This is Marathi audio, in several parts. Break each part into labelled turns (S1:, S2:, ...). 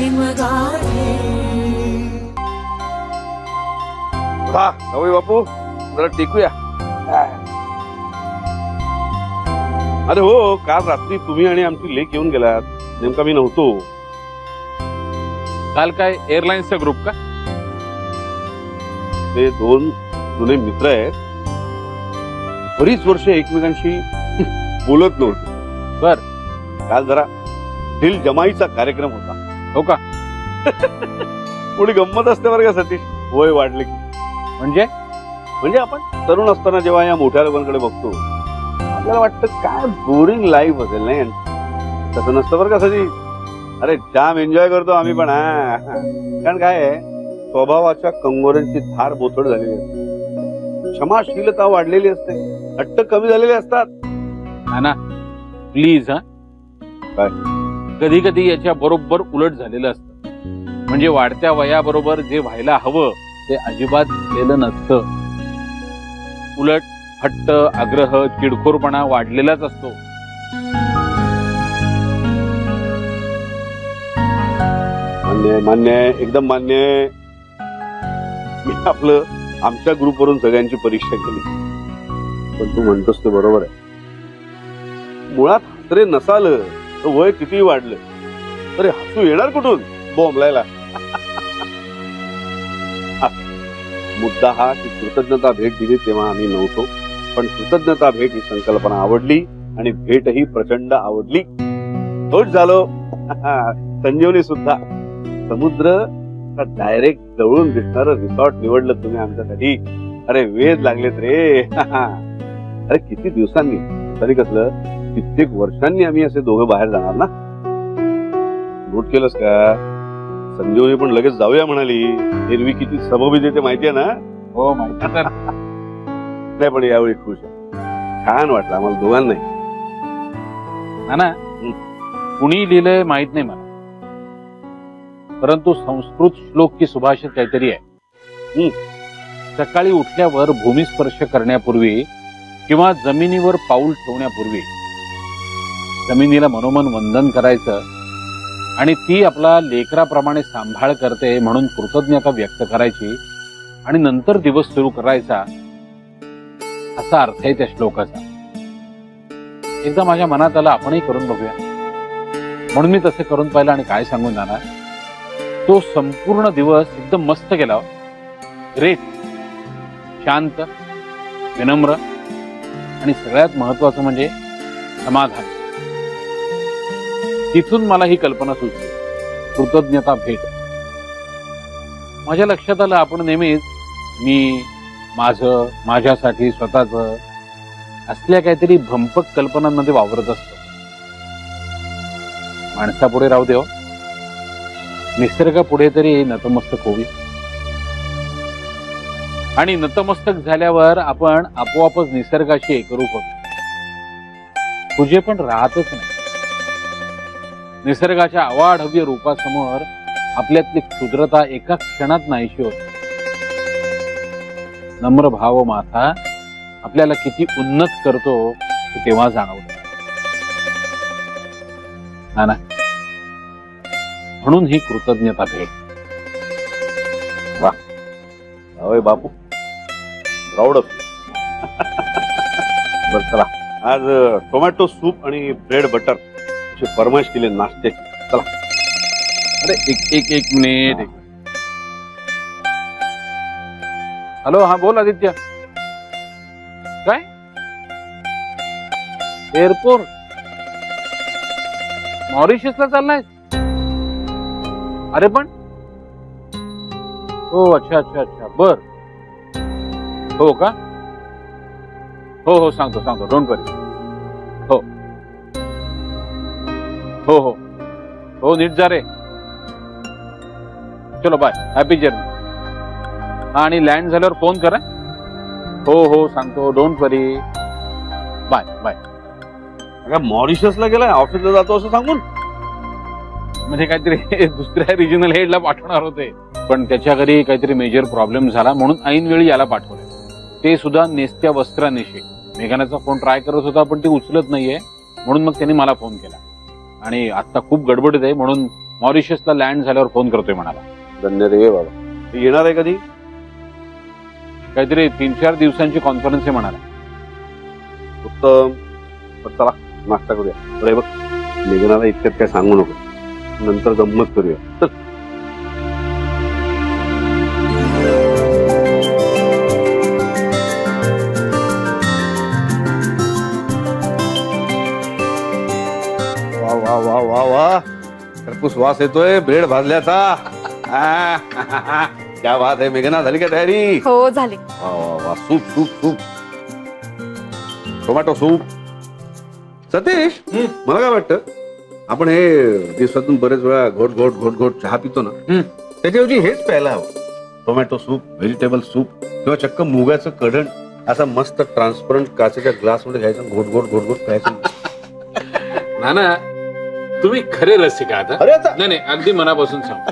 S1: शिवगाठी।
S2: जाऊया बापू, जरा टेकूया। अरे हो, काल रात्री तुम्ही आणि आमची लेक येऊन गेलात, नेमका मी नव्हतो।
S3: काल काय एअरलाइन्सचा ग्रुप का?
S2: ते दोन जुने मित्र आहेत, बरीच वर्ष एकमेकांशी बोलत नव्हते।
S3: बर,
S2: काल जरा दिल जमाईचा कार्यक्रम होता।
S3: हो का?
S2: थोडी गंमत असते बरं का सतीश, वय वाढले की।
S3: म्हणजे
S2: आपण तरुण असताना जेव्हा या मोठ्या लोकांकडे बघतो, आपल्याला वाटतं काय बोरिंग लाईफ असेल, नाही? तसं नसतं बरं का सतीश। अरे जाम एन्जॉय करतो आम्ही पण। कारण काय आहे, स्वभावाच्या कंगोऱ्यांची धार बोथड झालेली असते, क्षमाशीलता वाढलेली असते, हट्ट कमी झालेले असतात।
S3: ना प्लीज, हा
S2: काय
S3: कधी कधी याच्या बरोबर उलट झालेलं असतं। म्हणजे वाढत्या वयाबरोबर जे व्हायला हवं ते अजिबात केलं नसतं। उलट हट्ट, आग्रह, चिडखोरपणा वाढलेलाच असतो।
S2: मान्य मान्य, एकदम मान्य। मी आपलं आमच्या ग्रुपवरून सगळ्यांची परीक्षा केली, पण तू म्हणतोस ते बरोबर आहे। मुळात हसरे नसाल तर वय कितीही वाढलं तरी हसू येणार कुठून बोंबलायला? मुद्दा हा की कृतज्ञता भेट दिली तेव्हा आम्ही नव्हतो, पण कृतज्ञता भेट ही संकल्पना आवडली आणि भेटही प्रचंड आवडली। तोच झालो संजीवनी सुद्धा। समुद्र डायरेक्ट जवळून दिसणारं रिसॉर्ट निवडलं तुम्ही आमच्यासाठी। अरे वेध लागलेत रे। अरे किती दिवसांनी, तरी कसलं कित्येक वर्षांनी आम्ही असे दोघं बाहेर जाणार ना। नोट केलंस का? संजीवनी पण लगेच जाऊया म्हणाली। एरवी किती सबबी देते माहितीये ना?
S3: हो माहिती तर।
S2: नाही पण यावेळी खुश आहे, छान वाटलं आम्हाला दोघांनाही।
S3: ना कुणी लिहिलंय माहित नाही मला, परंतु संस्कृत श्लोक की सुभाषित काहीतरी आहे। सकाळी उठल्यावर भूमिस्पर्श करण्यापूर्वी किंवा जमिनीवर पाऊल ठेवण्यापूर्वी जमिनीला मनोमन वंदन करायचं आणि ती आपला लेकराप्रमाणे सांभाळ करते म्हणून कृतज्ञता व्यक्त करायची आणि नंतर दिवस सुरू करायचा, असा अर्थ आहे त्या श्लोकाचा। एकदा माझ्या मनात आलं आपणही करून बघूया, म्हणून मी तसे करून पाहिलं आणि काय सांगून जाणार, तो संपूर्ण दिवस एकदम मस्त गेला। ग्रेट, शांत, विनम्र आणि सगळ्यात महत्वाचं म्हणजे समाधान। तिथून मला ही कल्पना सुचली, कृतज्ञता भेट। माझ्या लक्षात आलं आपण नेहमीच मी, माझं, माझ्यासाठी, स्वतःच असल्या काहीतरी भंपक कल्पनांमध्ये वावरत असतो। माणसापुढे राहू देव, निसर्गापुढे तरी नतमस्तक होवी। आणि नतमस्तक झाल्यावर आपण आपोआपच निसर्गाशी एकरूप होतो। तुझे पण राहतच नाही। निसर्गाच्या अवाढव्य रूपासमोर आपल्यातली क्षुद्रता एका क्षणात नाहीशी होते। नम्र भाव माथा आपल्याला किती उन्नत करतो ते तेव्हा जाणवतं ना। म्हणून ही कृतज्ञता भेट।
S2: वा होय बापू, प्राऊड ऑफ यू। बरं चला, आज टोमॅटो सूप आणि ब्रेड बटर अशी फरमाईश केली नाश्त्याची। चला।
S3: अरे एक मिनिट। हॅलो, हा बोल आदित्य। काय एअरपोर्ट मॉरिशसला चाललाय? अरे पण हो, अच्छा अच्छा अच्छा, बर, हो का? हो हो, सांगतो, डोंट वरी। हो हो हो हो, नीट जा रे। चलो बाय, हॅपी जर्नी। आणि लँड झाल्यावर फोन करा। हो हो सांगतो, डोंट वरी, बाय बाय।
S2: अगं मॉरिशसला गेलाय, ऑफिसला जातो असं सांगून?
S3: म्हणजे काहीतरी दुसऱ्या रिजनल हेडला पाठवणार होते, पण त्याच्या घरी काहीतरी मेजर प्रॉब्लेम झाला म्हणून ऐनवेळी याला पाठवले, ते सुद्धा नेसत्या वस्त्रानिशी। मेघनाचा फोन ट्राय करत होता पण ती उचलत नाहीये, म्हणून मग त्यांनी मला फोन केला। आणि आता खूप गडबडीत आहे म्हणून मॉरिशसला लँड झाल्यावर फोन करतोय म्हणाला.
S2: धन्य रे बाबा. येणार आहे कधी?
S3: काहीतरी 3-4 दिवसांची कॉन्फरन्स आहे म्हणाला.
S2: उत्तम. चला नाश्ता करूया. अरे बघ, मेघनाला इतक्यात काय सांगू नको, नंतर गंमत करूया. चल. वा वा वा वा वा, खरपूस वास येतोय ब्रेड भाजल्याचा. क्या बात आहे मेघना, झाली का तयारी?
S1: हो झाली.
S2: वा वा वा, soup soup soup, tomato soup. Satish, मला काय वाटतं, आपण हे दिवसातून बरेच वेळा घोट घोट घोट घोट चहा पितो ना, त्याच्याऐवजी हेच प्यायला हवं. टोमॅटो सूप, व्हेजिटेबल सूप किंवा चक्क मुगाचं कढण असा मस्त ट्रान्सपरंट काचेच्या ग्लास मध्ये घ्यायचं, घोट घोट घोट घोट प्यायचं.
S3: नाना, तुम्ही खरे रसिक आहात.
S2: अरे आता
S3: नाही, अगदी मनापासून सांगतो.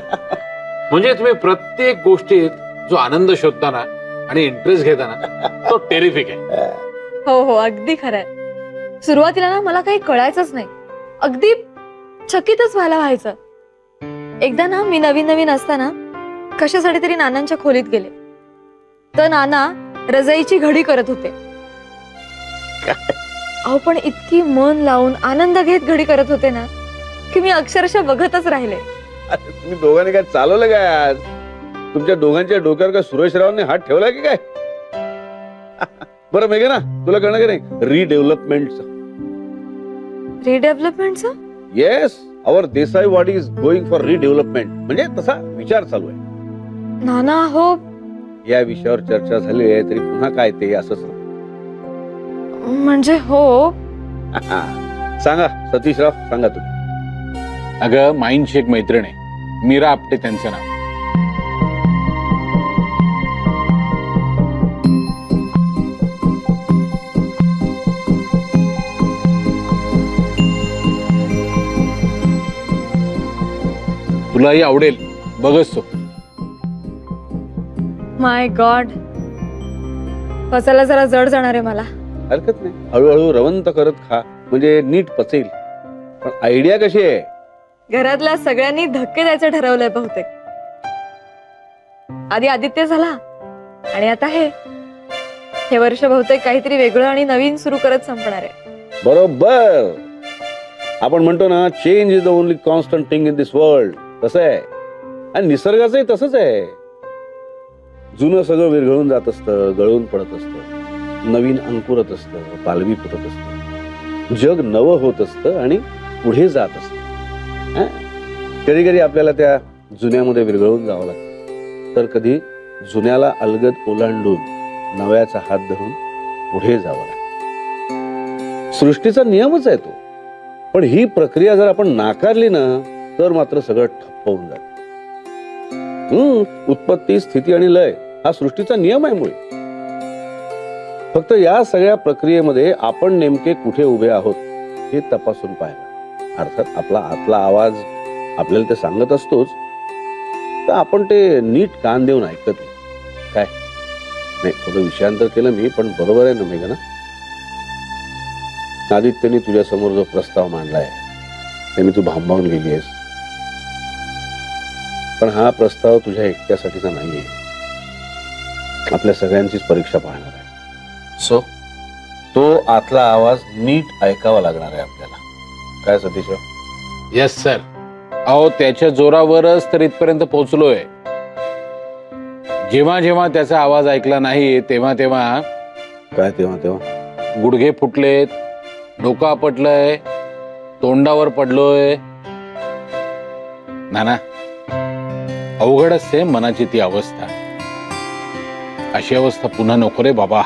S3: म्हणजे तुम्ही प्रत्येक गोष्टीत जो आनंद शोधताना आणि इंटरेस्ट घेताना तो टेरिफिक आहे.
S1: हो अगदी खरंय. सुरुवातीला ना मला काही कळायचंच नाही, अगदी चकितच व्हायचं. एकदा ना मी नवीन असताना कशासाठी तरी नानांच्या खोलीत गेले, तर नाना रजाईची घडी करत होते. अहो पण इतकी मन लावून आनंद घेत घडी करत होते ना की मी अक्षरशः बघतच राहिले.
S2: तुम्ही दोघांनी काय चालवलं काय आज? तुमच्या दोघांच्या डोक्यावर काय सुरेश रावांनी हात ठेवला की काय? बरं मेघना, तुला कळलं की नाही रिडेव्हलपमेंटचं?
S1: रिडेव्हलपमेंटचं?
S2: Yes, our Desaiwadi is going for redevelopment. म्हणजे तसा विचार चालू आहे.
S1: नाना हो,
S2: या विषयावर चर्चा झाली आहे तरी पुन्हा काय ते असंच
S1: म्हणजे हो.
S2: सांगा सतीशराव, सांगा तुम्ही.
S3: अगं, माईंची एक मैत्रीण आहे, मीरा आपटे त्यांचं नाव. तुलाही आवडेल, बघच तो.
S1: माय गॉड, पचायला जरा जड जाणार आहे मला.
S2: हरकत नाही, हळूहळू रवंत करत खा, म्हणजे नीट पचेल. पण आयडिया कशी आहे?
S1: घरातल्या सगळ्यांनी धक्के द्यायचं ठरवलंय बहुतेक. आधी आदित्य झाला आणि आता हे वर्ष बहुतेक काहीतरी वेगळं आणि नवीन सुरू करत संपणार आहे.
S2: बरोबर. आपण म्हणतो ना, change is the only constant thing in this world. तसं आहे, आणि निसर्गाचंही तसंच आहे. जुनं सगळं विरघळून जात असतं, गळून पडत असतं, नवीन अंकुरत असतं, पालवी फुटत असतं, जग नवं होत असतं आणि पुढे जात असतं. कधी कधी आपल्याला त्या जुन्यामध्ये विरघळून जावं लागतं, तर कधी जुन्याला अलगद ओलांडून नव्याचा हात धरून पुढे जावं लागतं. सृष्टीचा नियमच आहे तो. पण ही प्रक्रिया जर आपण नाकारली ना, तर मात्र सगळं ठप्प होऊन जातं. उत्पत्ती, स्थिती आणि लय हा सृष्टीचा नियम आहे मुळे. फक्त या सगळ्या प्रक्रियेमध्ये आपण नेमके कुठे उभे आहोत हे तपासून पाहिलं. अर्थात आपला आतला आवाज आपल्याला ते सांगत असतोच, तर आपण ते नीट कान देऊन ऐकत नाही. काय नाही, थोडं विषयांतर केलं मी, पण बरोबर आहे ना मेघना? आदित्यने तुझ्या समोर जो प्रस्ताव मांडलाय त्याने तू भांबावून गेली आहेस. पण हा प्रस्ताव तुझ्या एकट्यासाठीचा नाहीये, आपल्या सगळ्यांचीच परीक्षा पाहणार आहे. सो तो आतला आवाज नीट ऐकावा लागणार आहे आपल्याला. काय सतीश?
S3: Yes sir. अहो, त्याच्या जोरावरच तर इथपर्यंत पोहोचलोय. जेव्हा जेव्हा त्याचा आवाज ऐकला नाही तेव्हा तेव्हा गुडघे फुटलेत, डोकं आपटलंय, तोंडावर पडलोय. नाना, अवघड असते मनाची ती अवस्था. अशी अवस्था पुन्हा नको रे बाबा.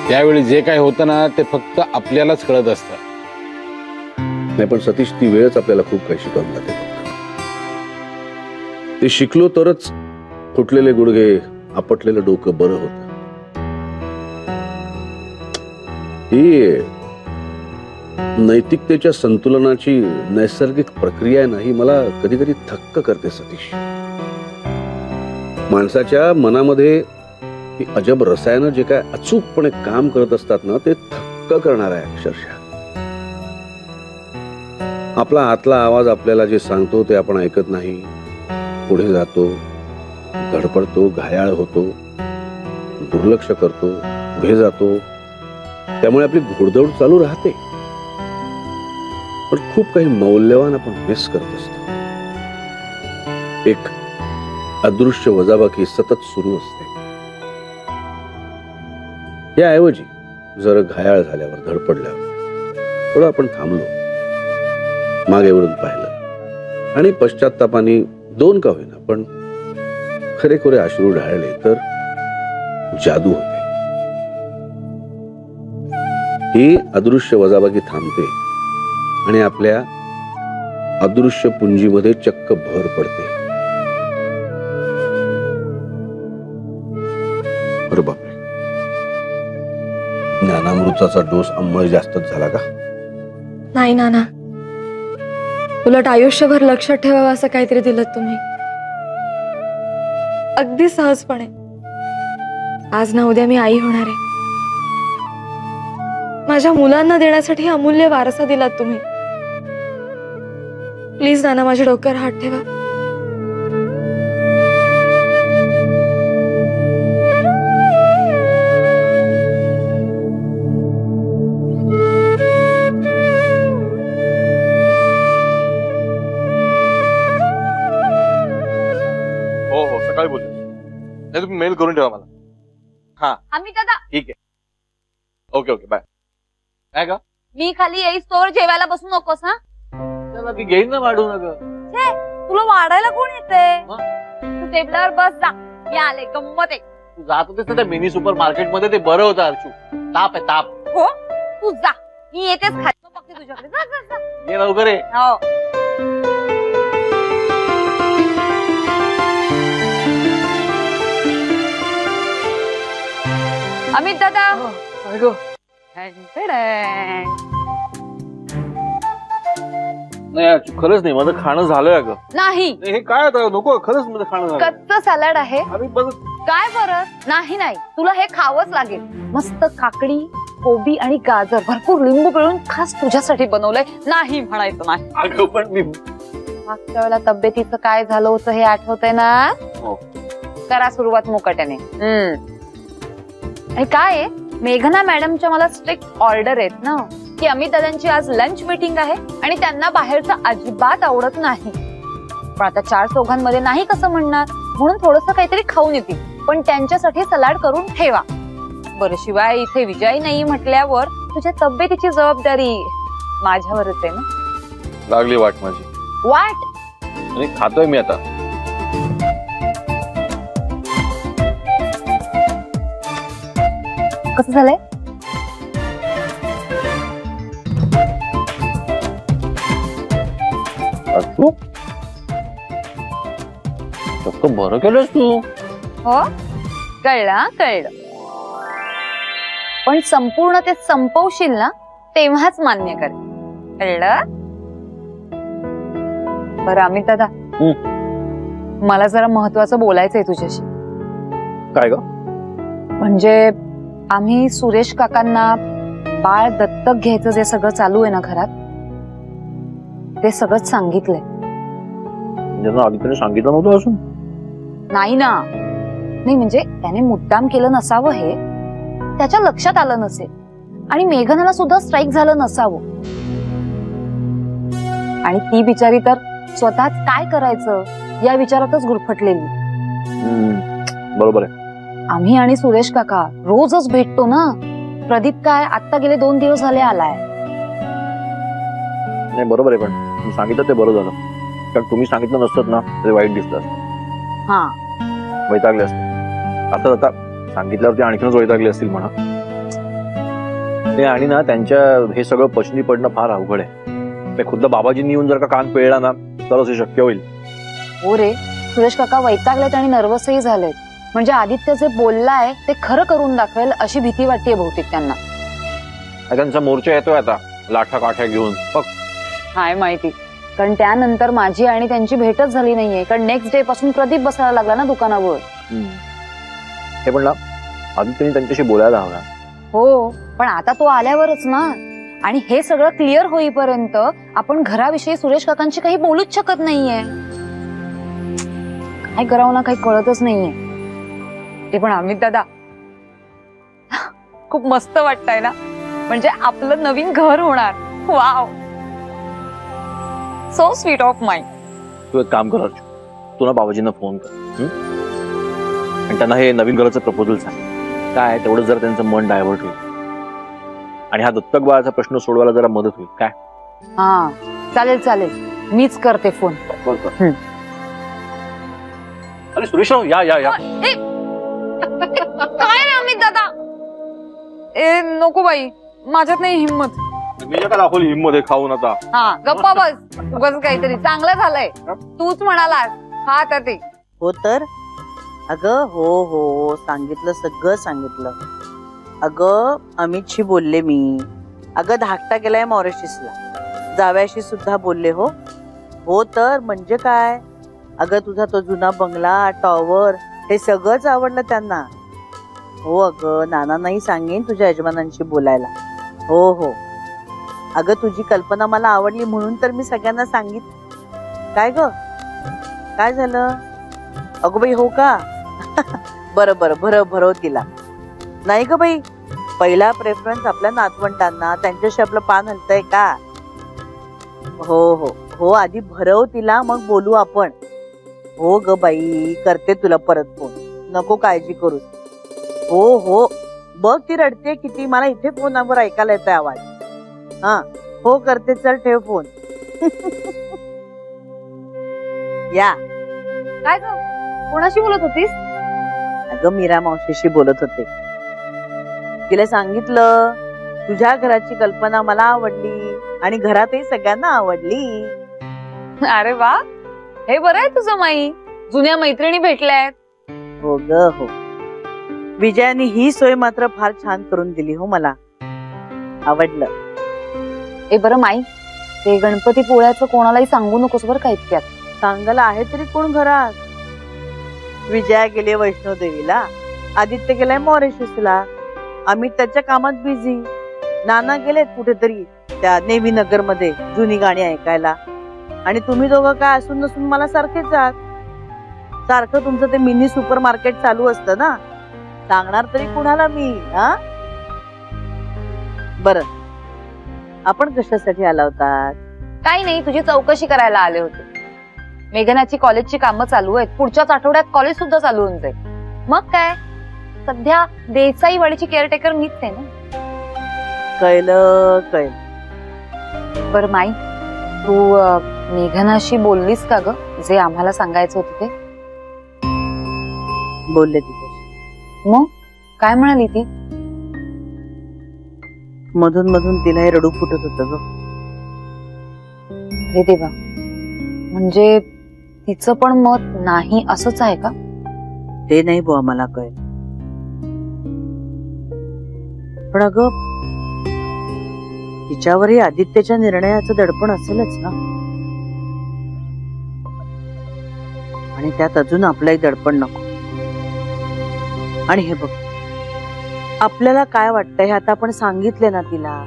S3: त्यावेळी जे काय होतं ना, ते फक्त आपल्यालाच कळत असतं.
S2: नाही, पण सतीश, ती वेळच आपल्याला खूप काही शिकवून जाते. ते शिकलो तरच फुटलेले गुडघे, आपटलेलं डोकं बरं होतं. ही नैतिकतेच्या संतुलनाची नैसर्गिक प्रक्रिया आहे ना, ही मला कधी कधी थक्क करते सतीश. माणसाच्या मनामध्ये ही अजब रसायनं जे काय अचूकपणे काम करत असतात ना, ते थक्क करणार आहे अक्षरशः. आपला आतला आवाज आपल्याला जे सांगतो ते आपण ऐकत नाही, पुढे जातो, धडपडतो, घायाळ होतो, दुर्लक्ष करतो, पुढे जातो. त्यामुळे आपली घोडदौड चालू राहते, पण खूप काही मौल्यवान आपण मिस करत असतो. एक अदृश्य वजाबाकी सतत सुरू असते. याऐवजी जर घायाळ झाल्यावर, धडपडल्यावर थोडं आपण थांबलो, मागे वळून पाहिलं आणि पश्चात्तापाने 2 का होईना पण खरेखुरे अश्रू ढाळले तर जादू होते. ही अदृश्य वजाबाकी थांबते आणि आपल्या अदृश्य पुंजीमध्ये चक्क भर पडते. अरे बापरे, ज्ञानामृताचा डोस अंमळ जास्तच झाला का?
S1: नाही नाना, उलट आयुष्यभर लक्षात ठेवावं असं काहीतरी दिलं तुम्ही, अगदी सहजपणे. आज ना उद्या मी आई होणार आहे. माझ्या मुलांना देण्यासाठी अमूल्य वारसा दिलात तुम्ही. प्लीज नाना, माझ्या डोक्यावर हात ठेवा.
S4: हो हो, सकाळी बोलू. नाही तुम्ही मेल करून ठेवा मला. हा
S5: आम्ही दादा.
S4: ठीक आहे, ओके ओके, बाय. काय का?
S5: मी खाली येईस तोवर जेवायला बसू नकोस. हा,
S4: त्याला मी घेईन ना वाढू नका.
S5: तुला वाढायला कोण येते?
S4: मग?
S5: तू टेबलावर बस जा. मी आले, गंमत आहे.
S4: तू जात होतेस ना त्या मिनी सुपर मार्केट मध्ये, ते बरं होतं अर्चू. ताप आहे ताप.
S5: हो, तू जा, मी येतेच खाली. मग बघते तुझ्याकडे. जा जा जा.
S4: ये लवकर ये.
S5: हो. अमित दादा.
S4: काय गं? नाही अर्चू, खरंच नाही, माझं खाणं झालंय अगं.
S5: नाही,
S4: हे काय आता, नको, खरंच माझं खाणं झालं.
S5: कच्चं सॅलड आहे.
S4: अरे बस.
S5: काय बरं? नाही नाही, तुला हे खावंच लागेल. मस्त काकडी, कोबी आणि गाजर भरपूर लिंबू पिळून खास तुझ्यासाठी बनवलंय. नाही म्हणायचं नाही.
S4: अगं पण मी
S5: मागच्या वेळेला तब्येतीचं काय झालं होतं हे आठवतंय ना?
S4: हो.
S5: करा सुरुवात मुकाट्याने. आणि काय आहे, मेघना मॅडमच्या मला स्ट्रिक्ट ऑर्डर आहेत ना की अमित दादांची आज लंच मीटिंग आहे आणि त्यांना बाहेरचं अजिबात आवडत नाही. पण आता 4 चौघांमध्ये नाही कसं म्हणणार, म्हणून थोडंसं काहीतरी खाऊन येतील, पण त्यांच्यासाठी सलाड करून ठेवा. बरं, शिवाय इथे विजय नाही म्हटल्यावर तुझ्या तब्येतीची जबाबदारी माझ्यावरच आहे ना.
S4: लागली वाट माझी.
S5: वाट?
S4: आणि खातोय मी आता.
S5: कसं झालंय?
S4: अर्चू, चक्क बरं केलंस तू.
S5: हो, कळलं कळलं. पण संपूर्ण ते संपवशील ना तेव्हाच मान्य कर. कळलं? बरं अमित दादा, मला जरा महत्वाचं बोलायचंय तुझ्याशी.
S4: काय ग?
S5: म्हणजे आम्ही सुरेश काकांना बाळ दत्तक घ्यायचं जे सगळं चालू आहे ना घरात, ते सगळंच सांगितलंय.
S4: म्हणजे आदित्यने सांगितलं नव्हतं अजून?
S5: नाही ना. नाही म्हणजे त्याने मुद्दाम केलं नसावं, हे त्याच्या लक्षात आलं नसेल आणि मेघनाला सुद्धा स्ट्राईक झालं नसावं. आणि ती बिचारी तर स्वतःच काय करायचं या विचारातच गुरफटलेली.
S4: बरोबर आहे.
S5: आम्ही आणि सुरेश काका रोजच भेटतो ना. प्रदीप काय आता गेले 2 दिवस झाले आलाय.
S4: नाही बरोबर आहे, पण तुम्ही सांगितलं ते बरं झालं, कारण तुम्ही सांगितलं नसतं ना ते वाईट दिसलं.
S5: हा,
S4: वैतागले असते. आता आता सांगितल्यावरती आणखीनच वैतागले असतील म्हणा ते. आणि ना त्यांच्या हे सगळं पचनी पडणं फार अवघड आहे. खुद्द बाबाजींनी येऊन जर का कान पिळला ना तरच हे शक्य होईल.
S5: हो रे, सुरेश काका वैतागलेत आणि नर्वसही झालेत. म्हणजे आदित्य जे बोललाय ते खरं करून दाखवेल अशी भीती वाटते बहुतेक त्यांना.
S4: त्यांचा मोर्चा येतोय आता लाठा काठ्या घेऊन.
S5: काय माहिती, कारण त्यानंतर माझी आणि त्यांची भेटच झाली नाहीये. कारण नेक्स्ट डे पासून प्रदीप बसायला लागला ना दुकानावर.
S4: हे पण ना आदित्यने त्यांच्याशी बोलायला हवं.
S5: हो, पण आता तो आल्यावरच ना. आणि हे सगळं क्लिअर होईपर्यंत आपण घराविषयी सुरेश काकांशी काही बोलूच शकत नाहीये. काय करावं ना काही कळतच नाहीये. ते पण अमित दादा खूप मस्त वाटतंय ना, म्हणजे आपलं नवीन घर होणार. Wow, so sweet of mind.
S4: तू एक काम कर अर्जुन, तू ना बाबाजींना फोन कर आणि त्यांना हे नवीन घराचं प्रपोजल सांग. काय तेवढं जर त्यांचं मन डायव्हर्ट होईल आणि हा दत्तक बाळाचा प्रश्न सोडवायला जरा मदत होईल. काय?
S5: हा चालेल चालेल, मीच करते फोन.
S4: अरे सुरेशराव या या या.
S5: काय रे अमित दादा? ए नको बाई, माझ्यात नाही हिंमत.
S4: मी का दाखवली हिंमत आहे खाऊन आता.
S5: हा गप्पा बस, उगाच काहीतरी. चांगलं झालंय तूच म्हणालास. हा तर ते
S6: हो तर अगं हो हो सांगितलं, सगळं सांगितलं. अगं अमितशी बोलले मी. अगं धाकटा गेलाय मॉरिशसला, जाव्याशी सुद्धा बोलले. हो हो तर म्हणजे काय, अगं तुझा तो जुना बंगला, टॉवर, हे सगळंच आवडलं त्यांना. हो अगं नानांनाही सांगेन तुझ्या यजमानांशी बोलायला. हो हो अगं तुझी कल्पना मला आवडली म्हणून तर मी सगळ्यांना सांगित. काय ग काय झालं? अगं बाई हो का? बरं बरं भरव तिला. नाही ग बाई, पहिला प्रेफरन्स आपल्या नातवंडांना, त्यांच्याशी आपलं पान हलतंय का? हो हो हो आधी भरव तिला, मग बोलू आपण. हो ग बाई करते तुला परत फोन, नको काळजी करूस. हो हो बघ ती रडते किती, मला इथे फोनावर ऐकायला येतोय आवाज. हा हो करते, चल ठेव फोन. या.
S5: काय ग, कोणाशी बोलत होतीस?
S6: अगं मीरा मावशीशी बोलत होते. तिला सांगितलं तुझ्या घराची कल्पना मला आवडली आणि घरातही सगळ्यांना आवडली.
S5: अरे वा, हे बरं आहे तुझं माई, जुन्या मैत्रिणी भेटल्यात.
S6: हो ग हो, विजयाने ही सोय मात्र फार छान करून दिली. हो मला आवडलं.
S5: ए बरं माई, ते गणपती पोळ्याचं कोणालाही सांगू नकोस बरं का इतक्यात.
S6: सांगायला आहे तरी कोण घरात? विजया गेले वैष्णोदेवीला, आदित्य गेलाय मॉरिशसला, अमित त्याच्या कामात बिझी, नाना गेलेत कुठेतरी त्या नेव्ही नगर मध्ये जुनी गाणी ऐकायला, आणि तुम्ही दोघं काय असून नसून मला सारखेच आहात. सारखं तुमचं ते मिनी सुपर मार्केट चालू असतं ना, सांगणार तरी कुणाला मी? हा बरं, आपण कशासाठी आला होतात?
S5: काही नाही, तुझी चौकशी करायला आले होते. मेघनाची कॉलेजची कामं चालू आहेत, पुढच्याच आठवड्यात कॉलेज सुद्धा चालू होऊन जाईल. मग काय, सध्या देसाईवाडीची केअरटेकर मीच आहे ना.
S6: कळलं कळलं.
S5: बरं माई, तू मेघनाशी बोललीस का ग, जे आम्हाला सांगायचं होतं ते?
S6: बोलले तिथे.
S5: मग काय म्हणाली ती?
S6: मधून मधून तिलाही रडू फुटत होतं ग.
S5: हे देवा, म्हणजे तिचं पण मत नाही असंच आहे का?
S6: ते नाही बुवा मला कळेल, पण अगं तिच्यावरही आदित्यच्या निर्णयाचं दडपण असेलच ना, आणि त्यात अजून आपलंही दडपण नको. आणि हे बघ, आपल्याला काय वाटतंय हे आता आपण सांगितले ना तिला,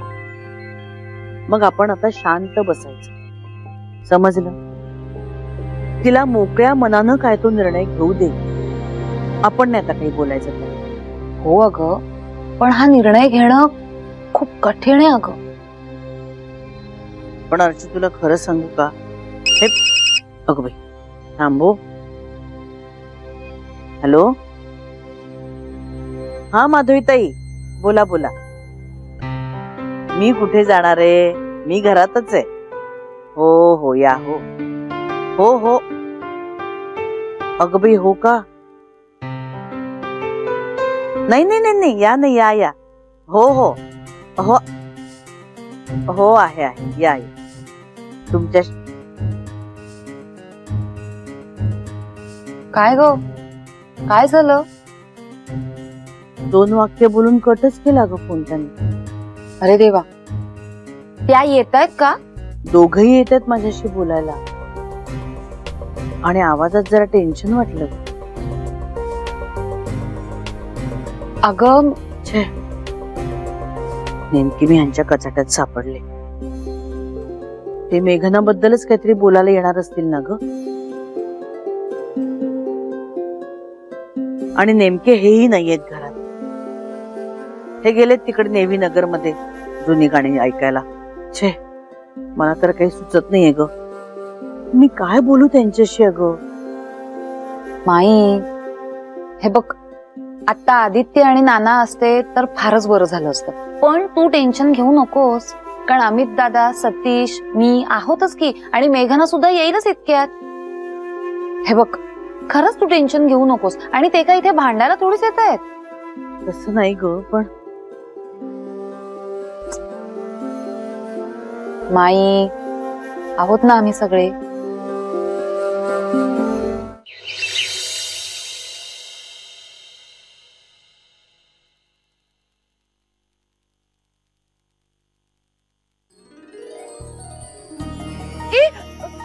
S6: मग आपण आता शांत बसायचं. समजलं? तिला मोकळ्या मनानं काय तो निर्णय घेऊ दे, आपण नाही आता काही बोलायचं.
S5: हो अगं, पण हा निर्णय घेणं खूप कठीण आहे अगं.
S6: पण अर्चू तुला खरं सांगू का, हे अगं बाई थांबो. हॅलो, हा माधवीताई बोला बोला. मी कुठे जाणार आहे, मी घरातच आहे. हो हो या. हो हो हो अगं बाई हो का? नाही नाही नाही नाही, या नाही, या या. हो हो हो हो आहे आहे, या या. तुमच्या
S5: काय ग, काय झालं?
S6: 2 वाक्य बोलून कटच केला ग फोन त्यांनी.
S5: अरे देवा, त्या येतायत का?
S6: दोघही येतात माझ्याशी बोलायला, आणि आवाजात जरा टेन्शन वाटलं.
S5: अगं
S6: छे, नेमकी मी ह्यांच्या कचाट्यात सापडले. ते मेघनाबद्दलच काहीतरी बोलायला येणार असतील ना ग. आणि नेमके हेही नाहीयेत घरात. हे गेलेत तिकडे नेव्ही नगर मध्ये जुनी गाणी ऐकायला. छे, मला तर काही सुचत नाहीये ग. मी काय बोलू त्यांच्याशी अगं.
S5: माई, हे बघ, आता आदित्य आणि नाना असते तर फारच बरं झालं असतं. पण तू टेन्शन घेऊ नकोस, कारण अमित दादा, सतीश, मी आहोतच की, आणि मेघना सुद्धा येईलच इतक्यात. हे बघ, खरंच तू टेन्शन घेऊ नकोस. आणि ते काय इथे भांडायला थोडीच येत आहेत.
S6: तसं नाही ग, पण
S5: माई, आहोत ना आम्ही सगळे.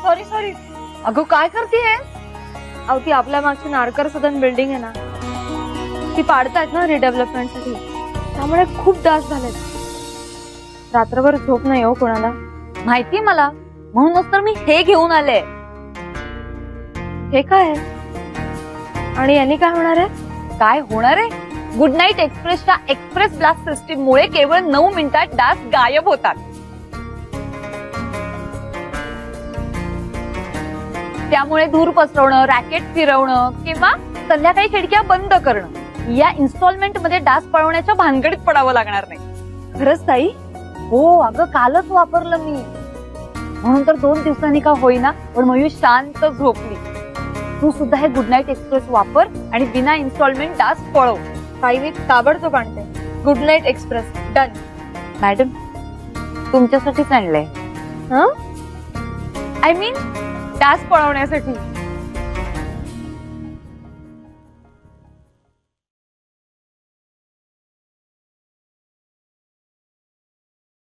S1: Sorry sorry.
S5: अगं काय करतेय?
S1: अहो, ती आपल्या मागची नारकर सदन बिल्डिंग आहे ना, ती पाडतायत ना रिडेव्हलपमेंट साठी. त्यामुळे खूप डास झालेत. रात्रभर झोप नाही हो कोणाला.
S5: माहितीये मला, म्हणूनच तर मी हे घेऊन आले.
S1: हे काय आहे आणि यांनी काय होणार आहे?
S5: काय होणार आहे? गुड नाईट एक्सप्रेसच्या एक्सप्रेस ब्लास्ट सिस्टीम मुळे केवळ 9 मिनिटात डास गायब होतात. त्यामुळे धूर पसरवणं, रॅकेट फिरवणं किंवा संध्याकाळी खिडक्या बंद करणं या इन्स्टॉलमेंट मध्ये डास पळवण्याच्या भानगडीत पडावं लागणार नाही.
S1: खरंच ताई?
S5: हो अगं, कालच वापरलं मी. म्हणून तर 2 दिवसांनी का होईना, पण मयूर शांत झोपली. तू सुद्धा हे गुड नाईट एक्सप्रेस वापर आणि बिना इन्स्टॉलमेंट डास पळव.
S1: ताई, मी ताबडतोब आणते good night express. Done.
S5: Madam, तुमच्यासाठीच आणलंय.
S1: हं?
S5: आय मीन डास पळवण्यासाठी.